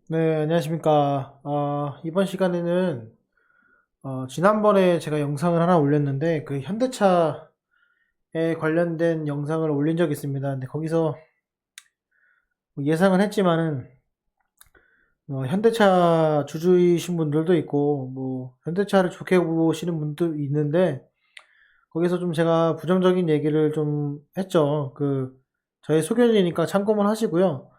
네, 안녕하십니까. 이번 시간에는 지난번에 제가 영상을 하나 올렸는데 그 현대차에 관련된 영상을 올린 적이 있습니다. 근데 거기서 뭐 예상은 했지만은 현대차 주주이신 분들도 있고 뭐 현대차를 좋게 보시는 분도 있는데 거기서 좀 제가 부정적인 얘기를 좀 했죠. 저의 소견이니까 참고만 하시고요.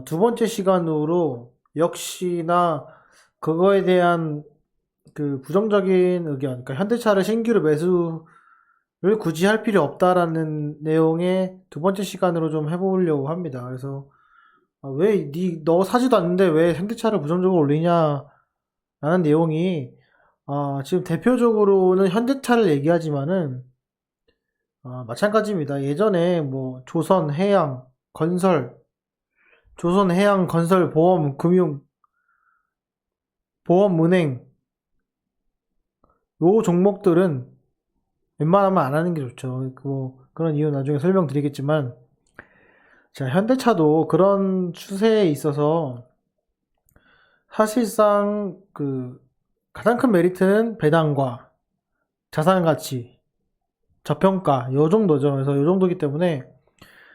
두 번째 시간으로 역시나 그거에 대한 그 부정적인 의견, 그러니까 현대차를 신규로 매수를 굳이 할 필요 없다라는 내용의 두 번째 시간으로 좀 해보려고 합니다. 그래서 너 사지도 않는데 왜 현대차를 부정적으로 올리냐라는 내용이 지금 대표적으로는 현대차를 얘기하지만은 마찬가지입니다. 예전에 뭐 조선, 해양, 건설, 보험, 금융, 보험, 은행 요 종목들은 웬만하면 안 하는 게 좋죠. 그런 이유 나중에 설명드리겠지만, 자, 현대차도 그런 추세에 있어서 사실상 가장 큰 메리트는 배당과 자산 가치, 저평가, 요 정도죠. 그래서 요 정도기 때문에,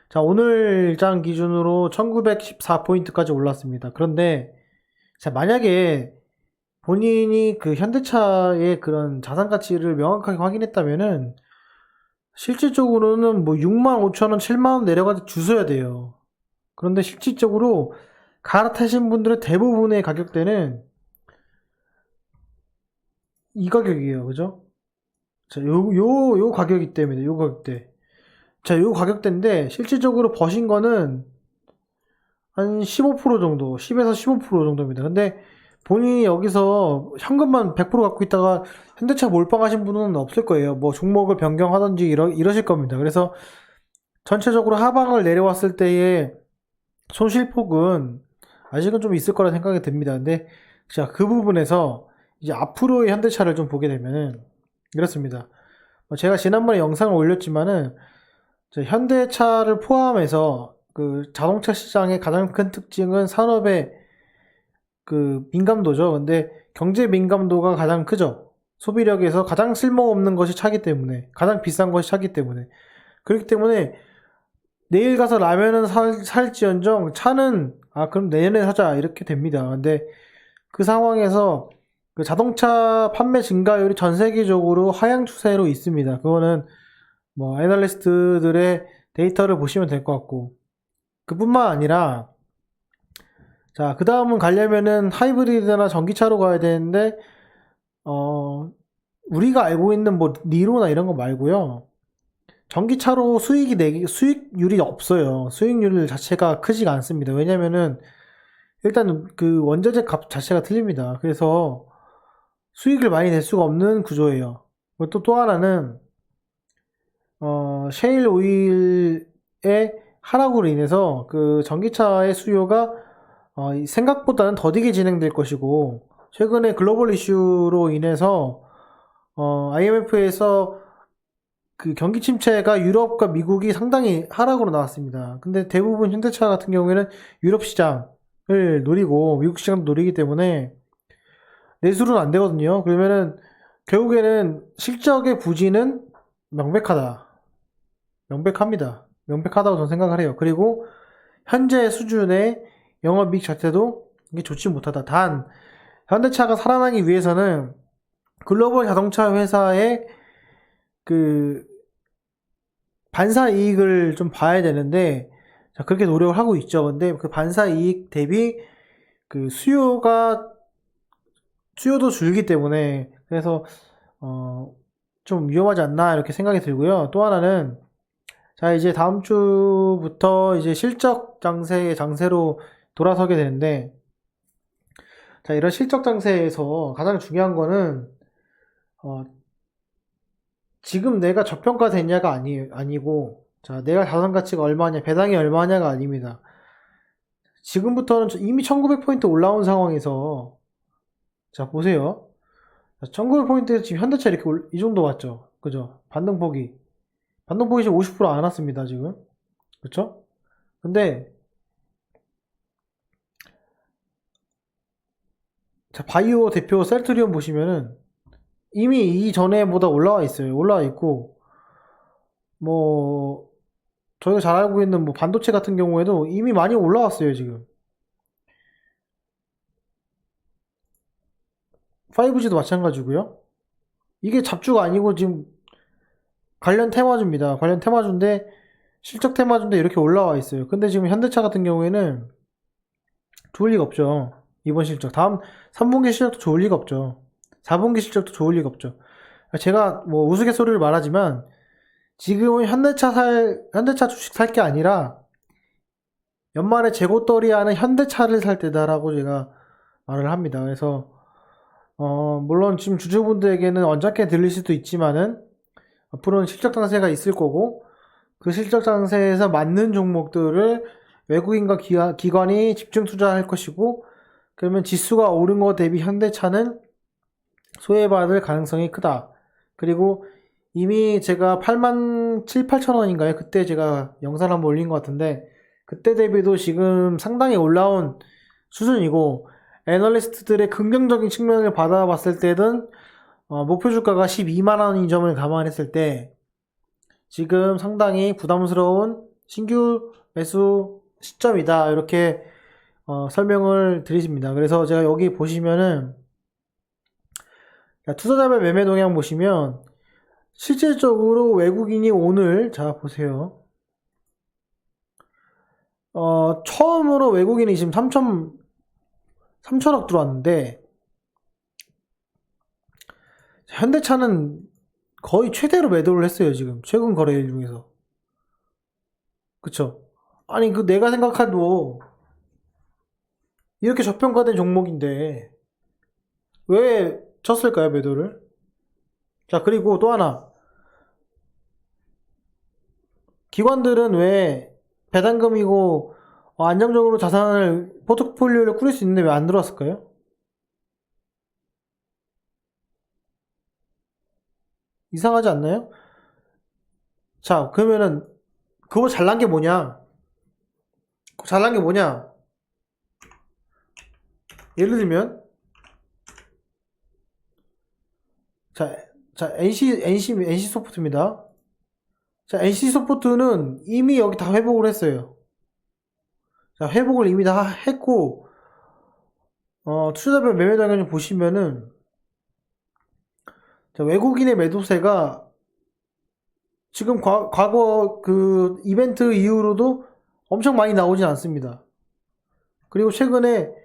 자, 오늘 장 기준으로 1914포인트까지 올랐습니다. 그런데, 자, 만약에 본인이 그 현대차의 그런 자산 가치를 명확하게 확인했다면은, 실질적으로는 뭐 6만 5천 원, 7만 원 내려가도 주셔야 돼요. 그런데 실질적으로 갈아타신 분들의 대부분의 가격대는 이 가격이에요. 그죠? 자, 요 가격이 때문에, 요 가격대. 자, 요 가격대인데, 실질적으로 버신 거는 한 15% 정도, 10에서 15% 정도입니다. 근데 본인이 여기서 현금만 100% 갖고 있다가 현대차 몰빵하신 분은 없을 거예요. 뭐 종목을 변경하든지 이러실 겁니다. 그래서 전체적으로 하방을 내려왔을 때의 손실폭은 아직은 좀 있을 거라 생각이 듭니다. 근데 자, 그 부분에서 이제 앞으로의 현대차를 좀 보게 되면은 이렇습니다. 제가 지난번에 영상을 올렸지만은 현대차를 포함해서 그 자동차 시장의 가장 큰 특징은 산업의 그 민감도죠. 근데 경제 민감도가 가장 크죠. 소비력에서 가장 쓸모없는 것이 차기 때문에, 가장 비싼 것이 차기 때문에. 그렇기 때문에 내일 가서 라면은 살지언정 차는 그럼 내년에 사자 이렇게 됩니다. 근데 그 상황에서 그 자동차 판매 증가율이 전 세계적으로 하향 추세로 있습니다. 그거는 뭐 애널리스트들의 데이터를 보시면 될 것 같고 그뿐만 아니라 자, 그 다음은 가려면은 하이브리드나 전기차로 가야 되는데 어 우리가 알고 있는 뭐 니로나 이런 거 말고요. 전기차로 수익률이 없어요. 수익률 자체가 크지가 않습니다. 왜냐면은 일단 그 원자재 값 자체가 틀립니다. 그래서 수익을 많이 낼 수가 없는 구조예요. 또 하나는 셰일 오일의 하락으로 인해서 그 전기차의 수요가 생각보다는 더디게 진행될 것이고 최근에 글로벌 이슈로 인해서 IMF에서 그 경기 침체가 유럽과 미국이 상당히 하락으로 나왔습니다. 근데 대부분 현대차 같은 경우에는 유럽 시장을 노리고 미국 시장도 노리기 때문에 내수는 안 되거든요. 그러면은 결국에는 실적의 부진은 명백하다. 명백합니다. 명백하다고 저는 생각을 해요. 그리고 현재 수준의 영업이익 자체도 이게 좋지 못하다. 단 현대차가 살아나기 위해서는 글로벌 자동차 회사의 그 반사 이익을 좀 봐야 되는데 자, 그렇게 노력을 하고 있죠. 근데 그 반사 이익 대비 그 수요도 줄기 때문에 그래서 어, 좀 위험하지 않나 이렇게 생각이 들고요. 또 하나는 자, 이제 다음 주부터 이제 실적 장세로 돌아서게 되는데 자, 이런 실적 장세에서 가장 중요한 거는 어, 지금 내가 저평가됐냐가 아니고 자, 내가 자산 가치가 얼마냐, 배당이 얼마냐가 아닙니다. 지금부터는 이미 1900포인트 올라온 상황에서 자 보세요. 1900포인트 지금 현대차 이렇게 이 정도 왔죠. 그죠? 반등폭이 지금 50%안 왔습니다. 지금 그쵸? 근데 자, 바이오 대표 셀트리온 보시면은 이미 이전에보다 올라와 있어요. 올라와 있고, 뭐, 저희가 잘 알고 있는 뭐 반도체 같은 경우에도 이미 많이 올라왔어요, 지금. 5G도 마찬가지고요. 이게 잡주가 아니고 지금 관련 테마주입니다. 관련 테마주인데, 실적 테마주인데 이렇게 올라와 있어요. 근데 지금 현대차 같은 경우에는 좋을 리가 없죠. 이번 실적. 다음 3분기 실적도 좋을 리가 없죠. 4분기 실적도 좋을 리가 없죠. 제가 뭐 우스갯소리를 말하지만 지금은 현대차 주식 살 게 아니라 연말에 재고떨이 하는 현대차를 살 때다라고 제가 말을 합니다. 그래서 물론 지금 주주분들에게는 언짢게 들릴 수도 있지만은 앞으로는 실적 장세가 있을 거고 그 실적 장세에서 맞는 종목들을 외국인과 기관이 집중 투자할 것이고 그러면 지수가 오른 것 대비 현대차는 소외받을 가능성이 크다. 그리고 이미 제가 8만 7, 8천 원인가요? 그때 제가 영상 한번 올린 것 같은데 그때 대비도 지금 상당히 올라온 수준이고 애널리스트들의 긍정적인 측면을 받아봤을 때는 목표 주가가 12만 원인 점을 감안했을 때 지금 상당히 부담스러운 신규 매수 시점이다. 이렇게 설명을 드리십니다. 그래서 제가 여기 보시면은 투자자별 매매 동향 보시면 실질적으로 외국인이 오늘 자 보세요. 처음으로 외국인이 지금 3천억 들어왔는데 현대차는 거의 최대로 매도를 했어요. 지금 최근 거래일 중에서. 그쵸? 아니 그 내가 생각해도 이렇게 저평가된 종목인데 왜 쳤을까요, 매도를? 자, 그리고 또 하나. 기관들은 왜 배당금이고 안정적으로 자산을 포트폴리오를 꾸릴 수 있는데 왜 안 들어왔을까요? 이상하지 않나요? 자, 그러면은 그거 잘난 게 뭐냐? 잘난 게 뭐냐? 예를 들면 자, NC 소프트입니다. 자, NC 소프트는 이미 여기 다 회복을 했어요. 자, 회복을 이미 다 했고, 투자자별 매매 당연히 보시면은, 자, 외국인의 매도세가 지금 과거 그 이벤트 이후로도 엄청 많이 나오진 않습니다. 그리고 최근에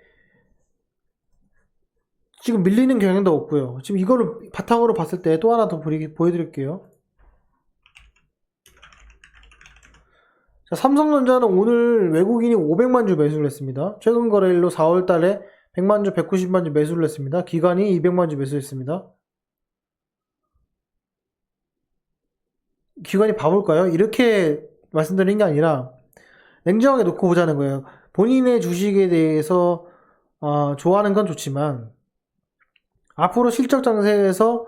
지금 밀리는 경향도 없고요. 지금 이거를 바탕으로 봤을 때 또 하나 더 보여드릴게요. 자, 삼성전자는 오늘 외국인이 500만 주 매수를 했습니다. 최근 거래일로 4월 달에 100만 주, 190만 주 매수를 했습니다. 기관이 200만 주 매수했습니다. 기관이 바볼까요? 이렇게 말씀드리는 게 아니라 냉정하게 놓고 보자는 거예요. 본인의 주식에 대해서 좋아하는 건 좋지만 앞으로 실적 장세에서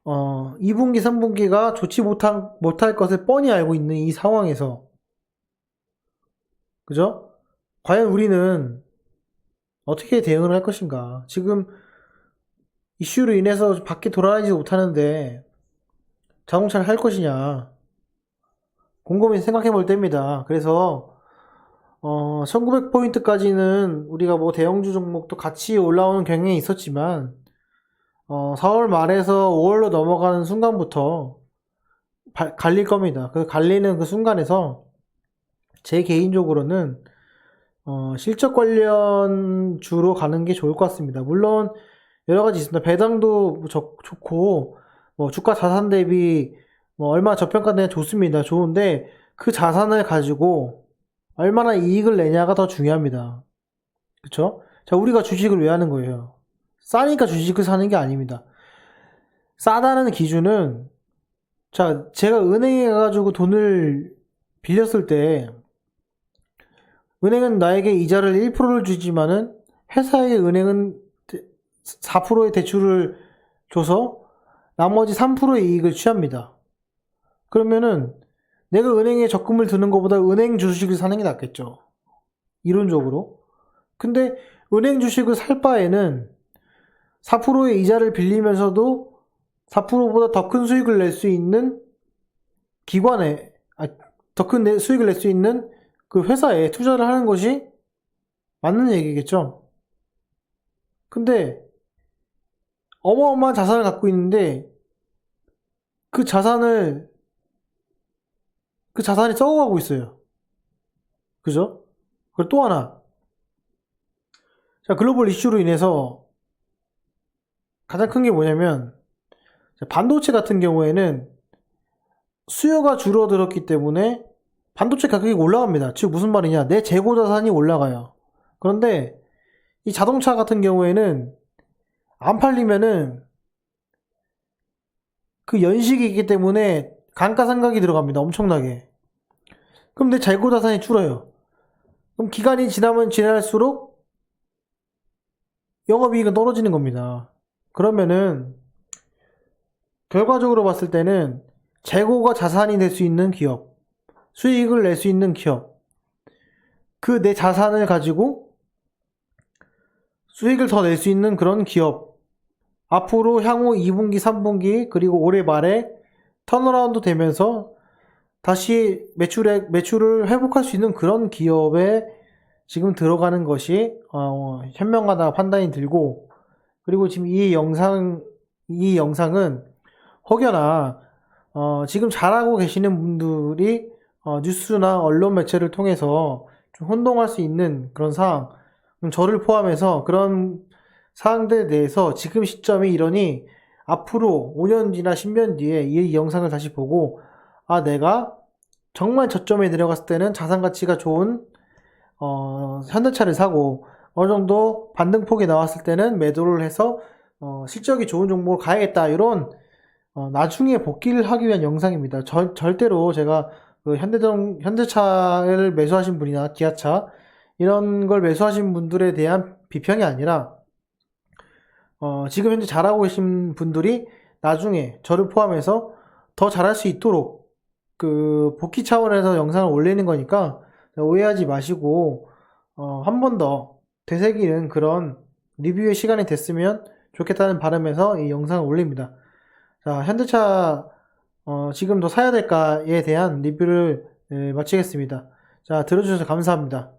2분기, 3분기가 좋지 못할 것을 뻔히 알고 있는 이 상황에서 그죠? 과연 우리는 어떻게 대응을 할 것인가? 지금 이슈로 인해서 밖에 돌아다니지 못하는데 자동차를 할 것이냐? 곰곰이 생각해 볼 때입니다. 그래서 1900포인트까지는 우리가 뭐 대형주 종목도 같이 올라오는 경향이 있었지만 4월 말에서 5월로 넘어가는 순간부터 갈릴 겁니다. 그 갈리는 그 순간에서 제 개인적으로는 실적 관련 주로 가는 게 좋을 것 같습니다. 물론 여러 가지 있습니다. 배당도 좋고 뭐 주가 자산 대비 뭐 얼마나 저평가되냐 좋습니다. 좋은데 그 자산을 가지고 얼마나 이익을 내냐가 더 중요합니다. 그쵸? 자, 우리가 주식을 왜 하는 거예요? 싸니까 주식을 사는 게 아닙니다. 싸다는 기준은 자, 제가 은행에 가가지고 돈을 빌렸을 때 은행은 나에게 이자를 1%를 주지만은 회사의 은행은 4%의 대출을 줘서 나머지 3%의 이익을 취합니다. 그러면은 내가 은행에 적금을 드는 것보다 은행 주식을 사는 게 낫겠죠. 이론적으로. 근데 은행 주식을 살 바에는 4%의 이자를 빌리면서도 4%보다 더 큰 수익을 낼 수 있는 기관에, 더 큰 수익을 낼 수 있는 그 회사에 투자를 하는 것이 맞는 얘기겠죠. 근데 어마어마한 자산을 갖고 있는데 그 자산이 썩어가고 있어요. 그죠? 그리고 또 하나. 자, 글로벌 이슈로 인해서 가장 큰 게 뭐냐면, 반도체 같은 경우에는 수요가 줄어들었기 때문에 반도체 가격이 올라갑니다. 즉, 무슨 말이냐. 내 재고 자산이 올라가요. 그런데 이 자동차 같은 경우에는 안 팔리면은 그 연식이 있기 때문에 감가상각이 들어갑니다. 엄청나게. 그럼 내 재고 자산이 줄어요. 그럼 기간이 지나면 지날수록 영업이익은 떨어지는 겁니다. 그러면은 결과적으로 봤을 때는 재고가 자산이 될 수 있는 기업, 수익을 낼 수 있는 기업, 그 내 자산을 가지고 수익을 더 낼 수 있는 그런 기업, 앞으로 향후 2분기, 3분기, 그리고 올해 말에 턴어라운드 되면서 다시 매출을 회복할 수 있는 그런 기업에 지금 들어가는 것이 현명하다 판단이 들고, 그리고 지금 이 영상은 혹여나 지금 잘하고 계시는 분들이 뉴스나 언론 매체를 통해서 좀 혼동할 수 있는 그런 사항, 저를 포함해서 그런 사항들에 대해서 지금 시점이 이러니 앞으로 5년 뒤나 10년 뒤에 이 영상을 다시 보고 내가 정말 저점에 내려갔을 때는 자산 가치가 좋은 현대차를 사고 어느 정도 반등폭이 나왔을 때는 매도를 해서 실적이 좋은 종목을 가야겠다, 이런 나중에 복귀를 하기 위한 영상입니다. 절대로 제가 그 현대차를 매수하신 분이나 기아차 이런 걸 매수하신 분들에 대한 비평이 아니라 지금 현재 잘하고 계신 분들이 나중에 저를 포함해서 더 잘할 수 있도록 그 복귀 차원에서 영상을 올리는 거니까 오해하지 마시고 한 번 더 되새기는 그런 리뷰의 시간이 됐으면 좋겠다는 바람에서 이 영상을 올립니다. 자, 현대차 지금 더 사야 될까에 대한 리뷰를 마치겠습니다. 자, 들어주셔서 감사합니다.